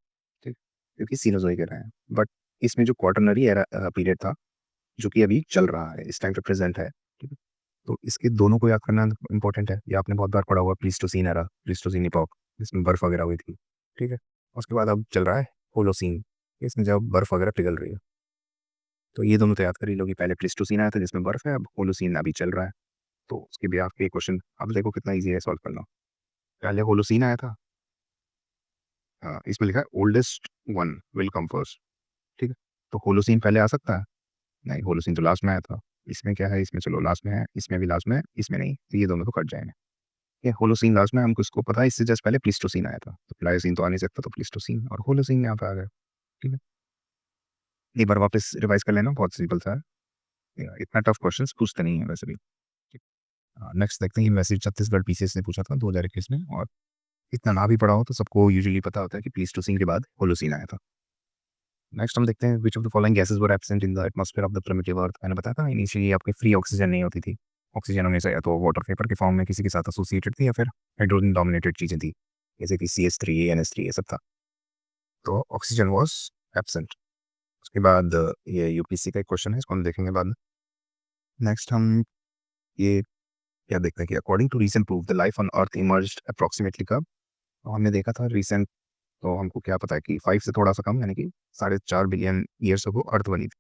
ठीक, क्योंकि सीनोजोइक एरा है। बट इसमें जो क्वार्टरनरी एरा पीरियड था, जो कि अभी चल रहा है, इस टाइम पे प्रेजेंट है, ठीक है। तो इसके दोनों को याद करना इंपॉर्टेंट है। ये आपने बहुत बार पढ़ा हुआ, प्लीस्टोसीन एरा, प्लीस्टोसीन इपॉक, जिसमें बर्फ वगैरह हुई थी, ठीक है। उसके बाद अब चल रहा है होलोसीन, इसमें जब बर्फ वगैरह पिघल रही है। तो ये दोनों तो याद कर ही लोगी, पहले प्लीस्टोसीन आया था जिसमें बर्फ है, अब होलोसीन अभी चल रहा है। तो उसके भी आपके क्वेश्चन, अब देखो कितना ईजी है सॉल्व करना। पहले होलोसीन आया था, इसमें लिखा है oldest one will come first, ठीक है। तो होलोसीन पहले आ सकता है, नहीं, होलोसीन तो लास्ट में आया था। इसमें क्या है, इसमें चलो लास्ट में है, इसमें भी लास्ट में है, इसमें नहीं, तो ये दोनों तो कट जाएंगे। ये होलोसीन लास्ट में, हमको इसको पता है, इससे जस्ट पहले प्लीस्टोसीन आया था, तो प्लायोसीन तो आ नहीं सकता, तो प्लीस्टोसीन और होलोसीन यहाँ पे आ गया। ठीक है, एक बार वापस रिवाइज कर लेना, बहुत सिंपल सा है, इतना टफ क्वेश्चन पूछते नहीं है वैसे भी। नेक्स्ट देखते हैं, ये मैसेज छत्तीसगढ़ पीसीएस ने पूछा था 2021 में, और इतना ना भी पढ़ा हो तो सबको यूजुअली पता होता है कि प्लीस्टोसीन के बाद होलोसीन आया था। नेक्स्ट हम देखते हैं, which of the following gases were absent in the atmosphere of the primitive earth. मैंने बताया था इनिशियली आपके फ्री ऑक्सीजन नहीं होती थी, ऑक्सीजन हमेशा या तो वाटर वेपर के फॉर्म में किसी के साथ एसोसिएटेड थी, या फिर हाइड्रोजन डोमिनेटेड चीज़ें थी, जैसे कि CH3 NH3 ये सब था, तो ऑक्सीजन वॉज एब्सेंट। उसके बाद ये यूपीएससी का एक क्वेश्चन है, इसको हम देखेंगे बाद में। नेक्स्ट हम ये क्या देखते हैं कि according to recent proof the life on earth emerged approximately कब। तो हमने देखा था रिसेंट, तो हमको क्या पता है कि 5 से थोड़ा सा कम, यानी कि 4.5 बिलियन ईयर्स अगो अर्थ बनी थी।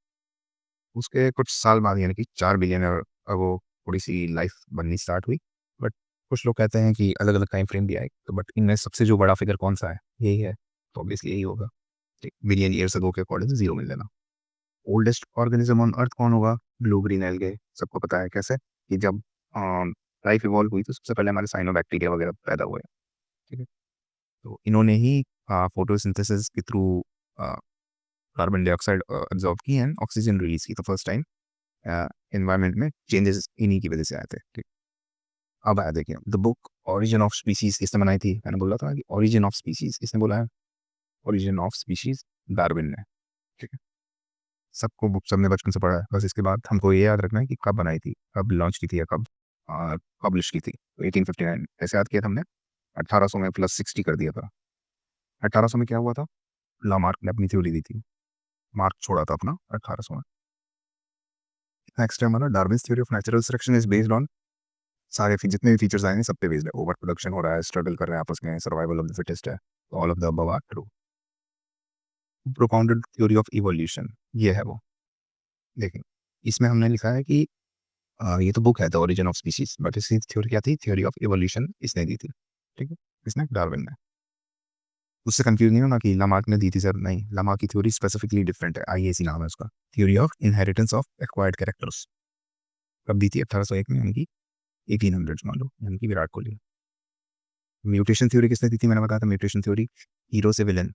उसके कुछ साल बाद यानी कि 4 बिलियन अगो थोड़ी सी लाइफ बननी स्टार्ट हुई। बट कुछ लोग कहते हैं कि अलग अलग टाइम फ्रेम भी आए, तो बट इनमें सबसे जो बड़ा फिगर कौन सा है, यही है, तो ऑब्वियसली यही होगा। बिलियन ईयर्स अगो के अकॉर्डिंग 0 मिल लेना। ओल्डेस्ट ऑर्गेनिज्म ऑन अर्थ कौन होगा, ब्लू ग्रीन एल्गे। सबको पता है कैसे, कि जब लाइफ इवॉल्व हुई तो सबसे पहले हमारे साइनोबैक्टीरिया वगैरह पैदा हुए। ठीक है, तो इन्होंने ही फोटोसिंथेसिस के थ्रू कार्बन डाइऑक्साइड एब्जॉर्ब की एंड ऑक्सीजन रिलीज की, तो फर्स्ट टाइम एनवायरनमेंट में चेंजेस इन्हीं की वजह से आए थे। ठीक, अब आया देखिए, the book origin of species किसने बनाई थी। मैंने बोला था कि ओरिजिन ऑफ स्पीसीज किसने बोला है, ओरिजिन ऑफ स्पीशीज डार्विन ने। ठीक है, सबको बुक सबने बचपन से पढ़ा है, बस इसके बाद हमको ये याद रखना है कि कब बनाई थी, कब लॉन्च की थी, या कब पब्लिश की थी। तो 1859 ऐसे याद किया था हमने। 1800 में प्लस 60 कर दिया था। 1800 में क्या हुआ था, लामार्क ने अपनी थ्योरी दी थी, मार्क छोड़ा था अपना 1800 में। नेक्स्ट है हमारा Darwin's theory of natural selection is based on, सारे जितने भी फीचर्स आए हैं सब पे बेस्ड है। ओवर प्रोडक्शन हो रहा है, स्ट्रगल कर रहे हैं आपस में, सर्वाइवल ऑफ द फिटेस्ट है, all of the above are true. Propounded theory of evolution, ये है वो। देखिए, इसमें हमने लिखा है कि ये तो बुक है the origin of species, but इसकी थ्योरी क्या थी, थ्योरी ऑफ इवोल्यूशन इसने दी थी। ठीक है, इसने डार्विन ने। उससे कंफ्यूज नहीं होना कि लामार्क ने दी थी सर, नहीं, लामार्क की थ्योरी स्पेसिफिकली डिफरेंट है, IAC नाम है उसका, theory of inheritance of acquired characters. कब दी थी, 1801 में, यानी कि 1800 मान लो, यानी कि विराट कोहली। म्यूटेशन थ्योरी किसने दी थी, मैंने बताया था म्यूटेशन थ्योरी, हीरो से विलन,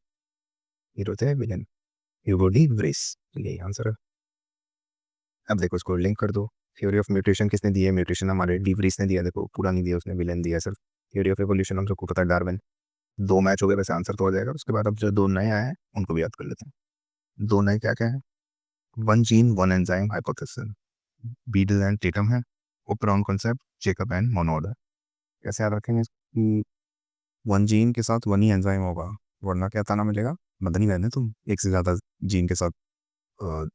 हीरो थे विलन, ह्यूगो डी व्रेस, तो यही आंसर है। अब देखो इसको लिंक कर दो, थ्योरी ऑफ म्यूटेशन किसने दी है, म्यूटेशन हमारे डी व्रीस ने दिया, देखो पूरा नहीं दिया उसने, विलन दिया सिर्फ। थ्योरी ऑफ एवोल्यूशन हम सबको पता है डार्विन। दो मैच हो गए, वैसे आंसर तो हो जाएगा। उसके बाद अब जो दो नए आए हैं उनको भी याद कर लेते हैं। दो नए क्या क्या है, one gene one enzyme hypothesis, Beadle and Tatum है। Operon concept, Jacob and Monod है। कैसे याद रखेंगे कि वन जीन के साथ वन ही एंजाइम होगा, वरना क्या ताना मिलेगा, मदनी रहने तुम एक से ज़्यादा जीन के साथ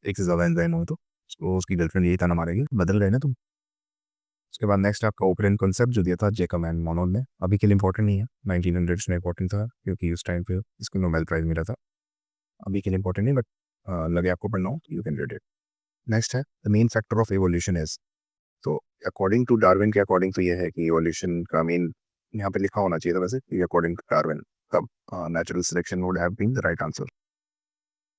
एक से ज़्यादा एंजाइम हो तो उसको उसकी गर्लफ्रेंड यही ताना मारेगी, बदल रहे ना तुम। उसके बाद नेक्स्ट आपका ओपरेन कॉन्सेप्ट जो दिया था जेकब एंड मोनोड ने, अभी के लिए इंपॉर्टेंट नहीं है, 1900 में इंपॉर्टेंट था क्योंकि उस टाइम पे इसको नोबेल प्राइज मिला था। अभी के लिए इंपॉर्टेंट नहीं, बट लगे आपको पढ़ना हो you can read it. Next है the main factor of evolution is, तो अकॉर्डिंग टू डार्विन के अकॉर्डिंग तो ये है कि एवोल्यूशन का मेन यहाँ पे लिखा होना चाहिए था वैसे, अकॉर्डिंग टू डार्विन तब natural selection would have been the right answer.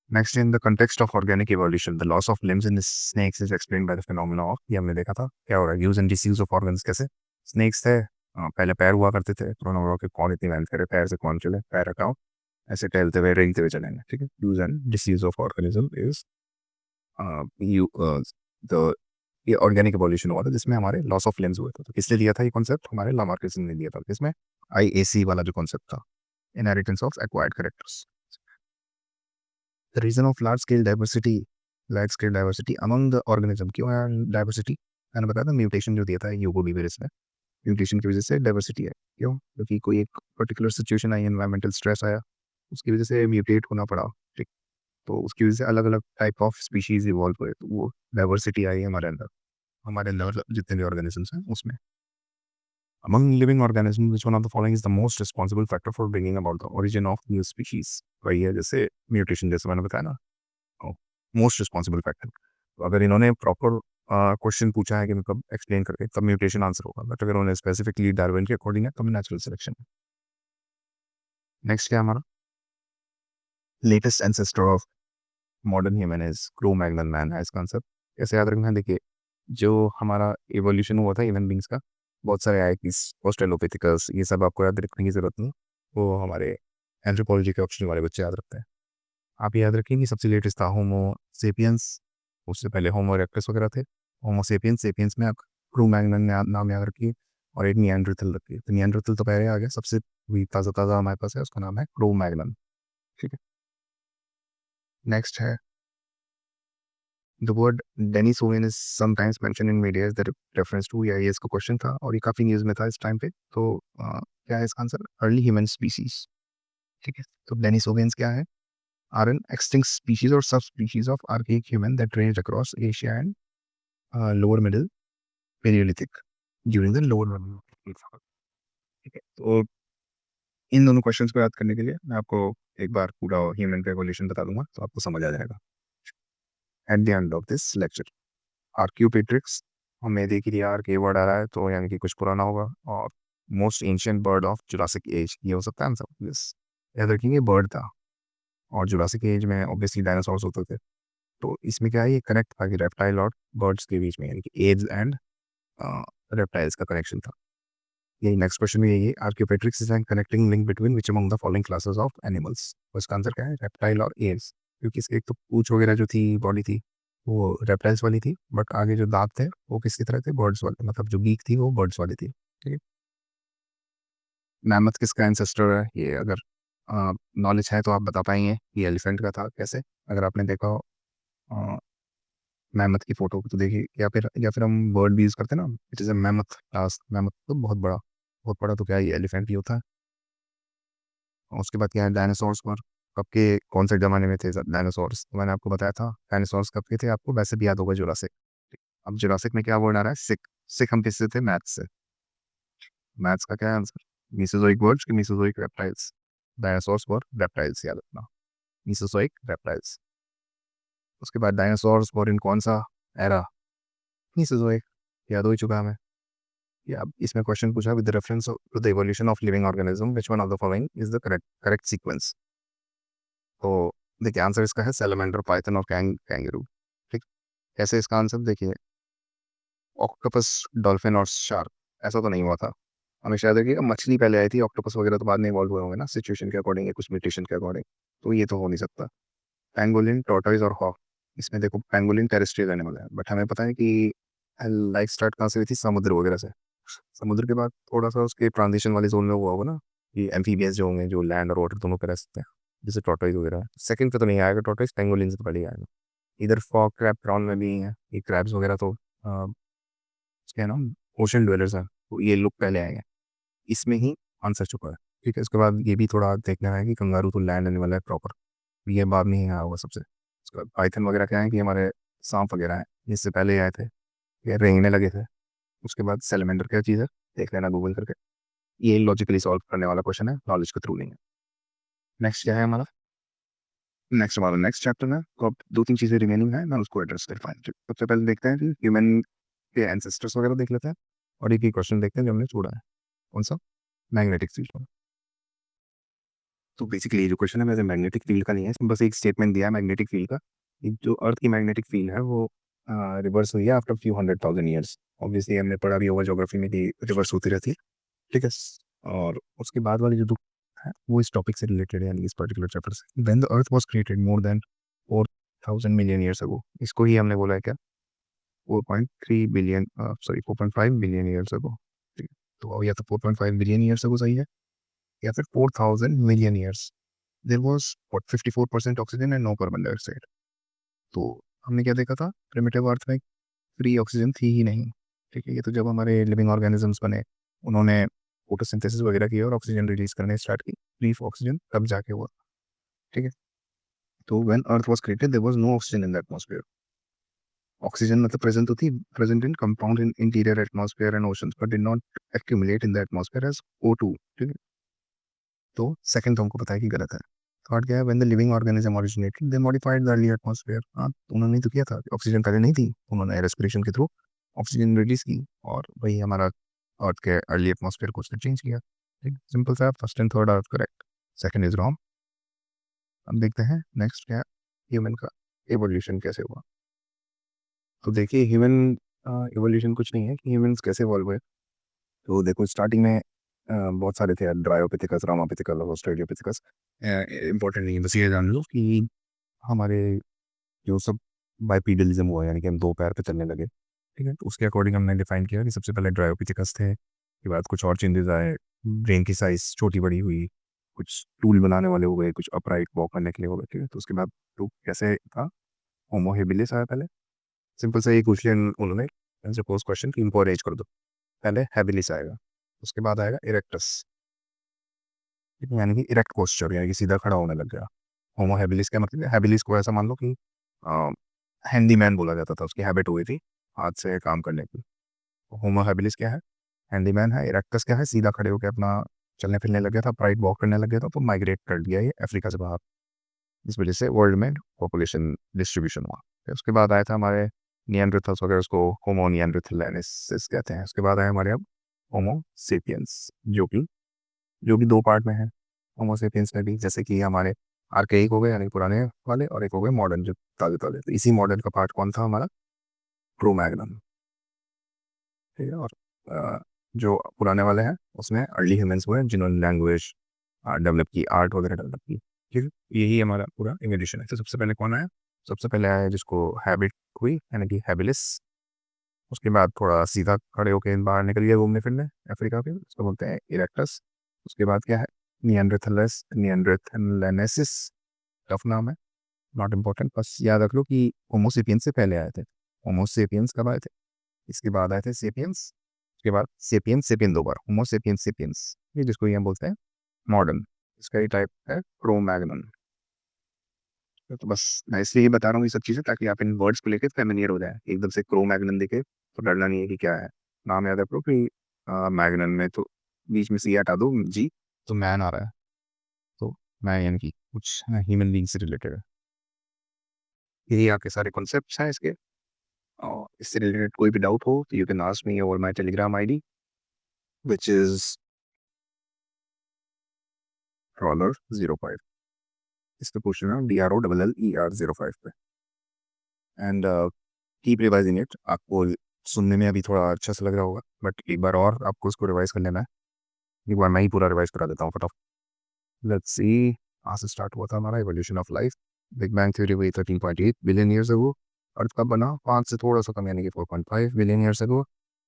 Next, in the context of organic evolution, the loss of limbs in snakes is explained by the phenomena of, ये हमने देखा था क्या हो रहा है, use and disuse of organs. कैसे snacks थे, पहले पैर हुआ करते थे, कोरोना हुआ कि कौन इतनी मेहनत करे, पैर से कौन चले, पैर हटाओ, ऐसे टहलते हुए रेंगते हुए चलेंगे। ठीक है, use and disuse of organism is you the ये ऑर्गेनिक एवोल्यूशन हुआ था जिसमें हमारे लॉस ऑफ लिम्स हुए थे। तो किसने दिया था ये कॉन्सेप्ट, हमारे लामार्कस ने दिया था, जिसमें IAC वाला जो कॉन्सेप्ट था, inheritance of acquired characters. The reason of large scale diversity among the organism, क्यों है डाइवर्सिटी, मैंने बताया था म्यूटेशन जो दिया था ह्यूगो बीवेरिस ने, म्यूटेशन की वजह से डाइवर्सिटी है। क्यों, क्योंकि कोई एक पर्टिकुलर सिचुएशन आई, एनवायरमेंटल स्ट्रेस आया, उसकी वजह से म्यूटेट होना पड़ा। ठीक, तो उसकी वजह से अलग अलग टाइप ऑफ स्पीशीज इवॉल्व हुए, तो वो डाइवर्सिटी आई हमारे अंदर जितने भी ऑर्गेनिजम्स हैं उसमें। Among living organisms, which one of the following is the most responsible factor for bringing about the origin of new species? वही है जैसे म्यूटेशन, जैसे मैंने बताया ना, मोस्ट रिस्पॉन्सिबल फैक्टर। तो अगर इन्होंने प्रॉपर क्वेश्चन पूछा है कि मतलब एक्सप्लेन करके, तब म्यूटेशन आंसर होगा, बट अगर उन्होंने स्पेसिफिकली डार्विन के अकॉर्डिंग है तब नेचुरल सिलेक्शन। नेक्स्ट क्या हमारा latest ancestor of modern human is crow Magnon man है इसका आंसर। कैसे याद रखना है, देखिए जो हमारा इवोल्यूशन हुआ था ह्यूमन बींग्स का, बहुत सारे आइकिस ऑस्ट्रेलोपिथिकस ये सब आपको याद रखने की ज़रूरत नहीं, वो हमारे एंथ्रोपोलॉजी के ऑप्शन वाले बच्चे याद रखते हैं। आप याद रखें कि सबसे लेटेस्ट था होमो सेपियंस, उससे पहले होमो इरेक्टस वगैरह थे। होमो सेपियंस सेपियंस में आप क्रू मैग्नन नाम याद रखिए, और एक निएंडरथल रखिए। तो निएंडरथल तो पहले आ गया, सबसे अभी ताज़ा ताज़ा हमारे पास है, उसका नाम है क्रू मैग्नन। ठीक है, नेक्स्ट है the word Denisovan is sometimes mention in media as the reference to, या ये इसका क्वेश्चन था और ये काफ़ी न्यूज़ में था इस टाइम पे। तो क्या है इसका आंसर? Early human species. ठीक है, तो डेनिसोवियंस क्या है? आर एन एक्सटिंक्ट स्पीशीज और सब species of archaic human that range across Asia and lower middle Palaeolithic during the lower middle. ठीक है, तो इन दोनों क्वेश्चंस को याद करने के लिए मैं आपको एक बार पूरा ह्यूमन का एवोल्यूशन बता दूंगा, तो आपको समझ आ जाएगा। At the end of this lecture, Archaeopteryx, हमें देखिए कि यार के वर्ड आ रहा है तो यानी कि कुछ पुराना होगा। और most ancient bird of Jurassic age, ये हो सकता है आंसर। यस, याद रखेंगे बर्ड था, और जुरासिक एज में ऑब्वियसली डायनासोर्स होते थे। तो इसमें क्या है, ये कनेक्ट था कि रेप्टाइल और बर्ड्स के बीच में, यानी कि एज एंड रेप्टाइल्स का कनेक्शन था। यही नेक्स्ट क्वेश्चन में यही है, Archaeopteryx is an connecting link between which among the following classes of animals. तो इसका आंसर क्या है? रेप्टाइल और एज। क्योंकि इसके एक तो पूंछ वगैरह जो थी, बॉडी थी, वो रेप्टाइल्स वाली थी, बट आगे जो दांत थे वो किसकी तरह थे? बर्ड्स वाले, मतलब जो बीक थी वो बर्ड्स वाली थी। ठीक है, मैमथ किसका एंसेस्टर है? ये अगर नॉलेज है तो आप बता पाएंगे ये एलिफेंट का था कैसे, अगर आपने देखा हो मैमथ की फोटो तो देखिए, या फिर हम वर्ड भी यूज़ करते हैं ना, it is a mammoth task. Mammoth तो बहुत बड़ा, तो क्या ये एलिफेंट भी होता है। और उसके बाद क्या है, डायनासोर्स पर कब के कौन से ज़माने में थे डायनासोर्स? तो मैंने आपको बताया था डायनासोर्स कब के थे, आपको वैसे भी याद होगा, जुरासिक। अब जुरासिक में क्या वर्ड आ रहा है? सिक। सिक हम किससे थे? मैथ्स से। मैथ्स का क्या है आंसर? मीसोजोइक वर्ड्स कि मीसोजोइक रेप्टाइल्स? डायनासोर्स वर रेप्टाइल्स, याद रखना, मीसोजोइक रेप्टाइल्स। उसके बाद डायनासोर्स वर इन कौन सा एरा? मीसोजोइक, याद हो ही चुका हमें। या इसमें क्वेश्चन पूछा, with reference to the evolution of living organism which one of the following is the correct correct sequence? तो देखिए आंसर इसका है सैलमेंडर, पाइथन और कैंगरू। ठीक, ऐसे इसका आंसर देखिए, ऑक्टोपस, डॉल्फिन और शार्क, ऐसा तो नहीं हुआ था। हमेशा याद रखिएगा, मछली पहले आई थी, ऑक्टोपस वगैरह तो बाद में इवॉल्व हुए होंगे ना, सिचुएशन के अकॉर्डिंग या कुछ म्यूटेशन के अकॉर्डिंग। तो ये तो हो नहीं सकता। पैंगोलिन, टॉर्टोइज और हॉक, इसमें देखो पैंगोलिन टेरेस्ट्रियल एनिमल है, बट हमें पता है कि लाइफ स्टार्ट कहाँ से हुई थी? समुद्र वगैरह से। समुद्र के बाद थोड़ा सा उसके ट्रांजिशन वाले जोन में हुआ होगा ना, कि एम्फीबियंस जो होंगे, जो लैंड और वाटर दोनों पे रह सकते हैं, जैसे टॉर्टोइज वगैरह। सेकंड पे तो नहीं आएगा टॉर्टोइज, पेंगोलिन से तो पहले ही आएगा। इधर फॉग क्रैब प्रॉन में भी है, ये क्रैब्स वगैरह तो क्या है ना, ओशन ड्वेलर्स हैं, तो ये लोग पहले आएंगे। इसमें ही आंसर छुपा है। ठीक है, उसके बाद ये भी थोड़ा देखना है कि कंगारू तो लैंड एनिमल है प्रॉपर, ये बाद में ही आया होगा सबसे। उसके बाद पाइथन वगैरह क्या है कि हमारे सांप वगैरह हैं, जिससे पहले आए थे, ये रेंगने लगे थे। उसके बाद सेलेमेंडर क्या चीज़ है, देख लेना गूगल करके। ये लॉजिकली सॉल्व करने वाला क्वेश्चन है, नॉलेज के थ्रू नहीं है। नेक्स्ट क्या है हमारा? नेक्स्ट चैप्टर में तो अब दो तीन चीज़ें रिमेनिंग है, मैं उसको एड्रेस कर पाए। सबसे पहले देखते हैं कि ह्यूमन के एंसेस्टर्स वगैरह देख लेते हैं, और एक ही क्वेश्चन देखते हैं जो हमने छोड़ा है, कौन सा? Magnetic field. तो बेसिकली जो क्वेश्चन है वैसे मैग्नेटिक फील्ड का नहीं है, इसमें बस एक स्टेटमेंट दिया है मैग्नेटिक फील्ड का। जो अर्थ की मैग्नेटिक फील्ड है वो रिवर्स हुई है आफ्टर फ्यू 100,000 ईयर्स। ऑब्वियसली हमने पढ़ा भी होगा ज्योग्राफी में कि रिवर्स होती रहती है। ठीक है, और उसके बाद वाली जो दुख है वो इस टॉपिक से रिलेटेड है, यानी इस पर्टिकुलर चैप्टर से। When the earth was created more than 4,000 million years ago, इसको ही हमने बोला है क्या? 4.3 billion, sorry 4.5 billion years ago. ठीक है, तो या तो 4.5 बिलियन ईयर्स अगो सही है, या फिर 4,000 million years. There was what 54% oxygen and no carbon dioxide. तो हमने क्या देखा था, प्रिमिटिव अर्थ में फ्री ऑक्सीजन थी ही नहीं। ठीक है, ये तो जब हमारे लिविंग ऑर्गेनिजम्स बने, उन्होंने फोटोसिंथेसिस वगैरह की और ऑक्सीजन रिलीज करने स्टार्ट की, फ्री ऑक्सीजन तब जाके हुआ। ठीक है, तो when earth was created there was no oxygen in the atmosphere. Oxygen मतलब प्रेजेंट तो थी, present in compound in interior atmosphere and oceans, but did not accumulate in the atmosphere as O2। ठीक है, तो सेकंड तो हमको पता है कि गलत है। थर्ड क्या है, when the living organism originated they modified the early atmosphere. हाँ, तो उन्होंने तो किया था, ऑक्सीजन पहले नहीं थी, उन्होंने रेस्पिरेशन के थ्रू ऑक्सीजन रिलीज की, और वही हमारा अर्थ के अर्ली एटमॉस्फेयर को उसने चेंज किया। ठीक, सिंपल सा, first and third are correct, second is wrong. अब देखते हैं नेक्स्ट क्या, ह्यूमन का एवोल्यूशन कैसे हुआ। तो देखिए ह्यूमन इवोल्यूशन कुछ नहीं है कि ह्यूमंस कैसे इवॉल्व हुए। तो देखो स्टार्टिंग में बहुत सारे थे, ड्रायोपिथेकस, रामापिथेकस और ऑस्ट्रेलियोपिथेकस। इंपॉर्टेंट नहीं है, बस ये जान लो कि हमारे जो सब बाइपीडलिज्म हुआ, यानी कि हम दो पैर पे चलने लगे, ठीक है। तो उसके अकॉर्डिंग हमने डिफाइन किया कि सबसे पहले ड्रायोपिथेकस थे, उसके बाद कुछ और चेंजेस आए, ब्रेन की साइज छोटी बड़ी हुई, कुछ टूल बनाने वाले हो गए, कुछ अपराइट वॉक करने के लिए हो गए, ठीक है। तो उसके बाद तो कैसे था, होमो हेबिलिस आया पहले। सिंपल सा एक क्वेश्चन उन्होंने सपोज क्वेश्चन कि इनको अरेंज कर दो, पहले हैबिलिस आएगा, उसके बाद आएगा इरेक्टस, यानी कि इरेक्ट पोस्चर, यानी कि सीधा खड़ा होने लग गया। होमो हैबिलिस का मतलब है, हैबिलिस को ऐसा मान लो कि हैंडीमैन बोला जाता था, उसकी हैबिट हुई थी हाथ से काम करने की। होमो हैबिलिस क्या है, हैंडीमैन है। इरेक्टस क्या है, सीधा खड़े होकर अपना चलने फिरने लग गया था, प्राइड वॉक करने लग गया था, तो माइग्रेट कर दिया ये अफ्रीका से बाहर। इस वजह से वर्ल्ड में पॉपुलेशन डिस्ट्रीब्यूशन हुआ। फिर उसके बाद आया था हमारे निएंडरथल्स वगैरह, उसको होमो निएंडरथैलेंसिस कहते हैं। उसके बाद आया हमारे अब होमो सेपियंस, जो कि दो पार्ट में है होमो सेपियंस में भी, जैसे कि हमारे आर्केइक हो गए यानी पुराने वाले, और एक हो गए मॉडर्न जो ताजे ताजे। तो इसी मॉडर्न का पार्ट कौन था हमारा, क्रोमैग्नम, ठीक है। और जो पुराने वाले हैं उसमें अर्ली ह्यूमंस हुए जिन्होंने लैंग्वेज डेवलप की, आर्ट वगैरह डेवलप की, ठीक है। यही हमारा पूरा इवोल्यूशन है। तो सबसे पहले कौन आया, सबसे पहले आया जिसको हैबिट हुई, यानी कि हैबिलिस। उसके बाद थोड़ा सीधा खड़े होकर बाहर निकल गया घूमने फिरने अफ्रीका के, उसको बोलते हैं इरेक्टस। उसके बाद क्या है, निएंडरथैलस, निएंडरथैलेनेसिस, टफ नाम है, नॉट इम्पोर्टेंट, बस याद रख लो कि होमोसेपियंस से पहले आए थे। होमोसेपियंस कब आए थे, इसके बाद आए थे सेपियंस, उसके बाद सेपियंस, सेपियन दो बार, होमोसेपियंस सेपियंस, ये जिसको ये हम बोलते हैं मॉडर्न। इसका ही टाइप है क्रोमैग्नन। तो बस मैं इसलिए ये बता रहा हूँ ये सब चीज़ें, ताकि आप इन वर्ड्स को लेकर फेमिलियर हो जाए। एकदम से क्रोमैग्नन देखे तो डरना नहीं है कि क्या है, नाम याद रखो कि मैग्नन में तो बीच में सी हटा दो जी, तो मैन आ रहा है। तो मैं यानी कि कुछ ह्यूमन बींग से रिलेटेड है। यही आपके सारे कॉन्सेप्ट्स हैं इसके। और इससे रिलेटेड कोई भी डाउट हो तो you can ask me over my Telegram ID, which is $05। इस पे पूछ लेना, DROLLER05 पे। And keep revising it. आपको सुनने में अभी थोड़ा अच्छा सा लग रहा होगा, बट एक बार और आपको उसको रिवाइज कर लेना है। एक बार मैं ही पूरा रिवाइज करा देता हूँ फटाफट। लेट्स सी, कहाँ से स्टार्ट हुआ था हमारा evolution of life. Big bang theory हुई 13.8 बिलियन ईयर्स अगो। अर्थ कब बना, 5 से थोड़ा सा कम, यानी कि 4.5 बिलियन ईयर्स अगो।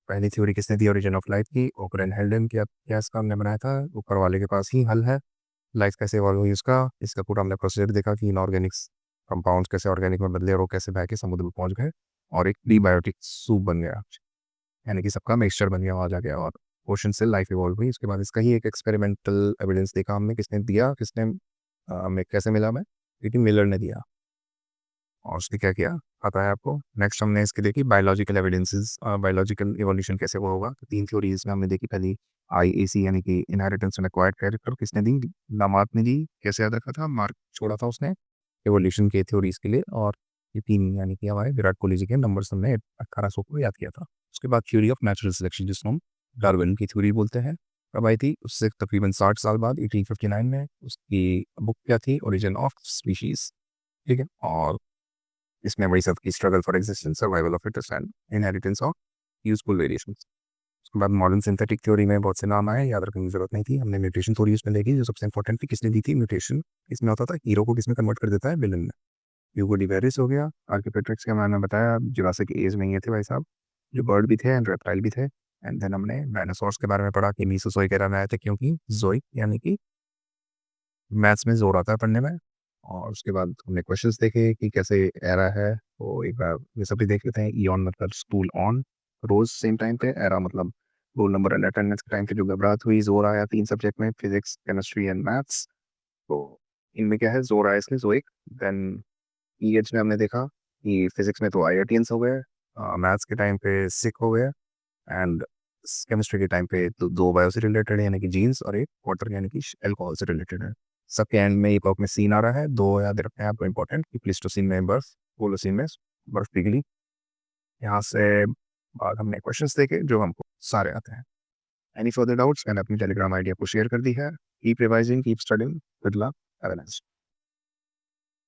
पहली थ्योरी किसने दी ओरिजिन ऑफ लाइफ की, ओकर एंड हेल्डन। क्या इसका हमने बनाया था, ऊपर वाले के पास ही हल है। लाइफ कैसे इवॉल्व हुई उसका, इसका पूरा हमने प्रोसीजर देखा कि इनऑर्गेनिक्स कंपाउंड्स कैसे ऑर्गेनिक में बदले और वो कैसे बह के समुद्र में पहुंच गए और एक प्रीबायोटिक सूप बन गया, यानी कि सबका मिक्सचर बन गया, वहाँ जा गया, और ओशन से लाइफ इवॉल्व हुई। उसके बाद इसका ही एक एक्सपेरिमेंटल एविडेंस देखा हमने, किसने दिया, किसने हमें कैसे मिला, हमें पीटी मिलर ने दिया। और उसने क्या किया पता है आपको। नेक्स्ट हमने इसके देखी बायोलॉजिकल एविडेंसेस, बायोलॉजिकल इवोल्यूशन कैसे वो होगा। तो 3 थ्योरीज में हमने देखी, पहली IAC यानी कि इनहेरिटेंस एंड एक्वायर्ड कैरेक्टर, किसने दी, लामार्क ने दी। कैसे याद रखा था, मार्क छोड़ा था उसने इवोल्यूशन के थ्योरीज के लिए। और ये 3 यानी कि हमारे विराट कोहली जी के नंबर्स हमने 1800 को याद किया था। उसके बाद थ्योरी ऑफ नेचुरल सिलेक्शन, जिसको हम डार्विन की थ्योरी बोलते हैं, कब आई थी, उससे तकरीबन 60 साल बाद 1859 में। उसकी बुक क्या थी, ओरिजिन ऑफ स्पीशीज, ठीक है। और इसमें वही सब की struggle for existence, survival of fittest and inheritance of useful variations. उसके बाद मॉडर्न सिंथेटिक थ्योरी में बहुत से नाम आए, याद रखने की जरूरत नहीं थी। हमने म्यूटेशन थ्योरी उसमें देखी, जो सबसे इंपॉर्टेंट थी, किसने दी थी म्यूटेशन। इसमें होता था हीरो को किसमें कन्वर्ट कर देता है, विलन में। ह्यूगो डिवेरिस हो गया। आर्किपेट्रिक्स के मैंने बताया, जुरासिक एज में ये थे भाई साहब, जो बर्ड भी थे एंड रेप्टाइल भी थे। एंड देन हमने डायनासोर्स के बारे में पढ़ा कि मीसोसोइक एरा में आए थे, क्योंकि जोइक यानी कि मैथ्स में जोर आता है पढ़ने में। और उसके बाद हमने क्वेश्चंस देखे कि कैसे एरा है, तो एक बार ये सब भी देख लेते हैं। ईऑन मतलब स्कूल ऑन, रोज सेम टाइम पे। एरा मतलब रोल नंबर एंड अटेंडेंस के टाइम पे जो घबराहट हुई, जोर आया 3 सब्जेक्ट में, फिजिक्स, केमिस्ट्री एंड मैथ्स। तो इनमें क्या है, जोर आया इसलिए जोइक। देन ईएच में हमने देखा कि फिजिक्स में तो आईआईटियंस हो गए, मैथ्स के टाइम पे सिक हो गए, एंड केमिस्ट्री के टाइम पे तो 2 बायो से रिलेटेड है, यानी कि जीन्स, और एक वाटर यानी कि अल्कोहल से रिलेटेड है। सबके एंड में इपॉक में सीन आ रहा है, 2 याद रखते हैं आपको इंपॉर्टेंट, कि प्लीस्टोसीन में बर्फ, होलोसीन में बर्फ पिघली। यहाँ से बाद हमने क्वेश्चंस देखे जो हमको सारे आते हैं। एनी फर्दर डाउट्स, मैंने अपनी टेलीग्राम आईडी आपको शेयर कर दी है। Keep revising, keep studying, good luck, have a nice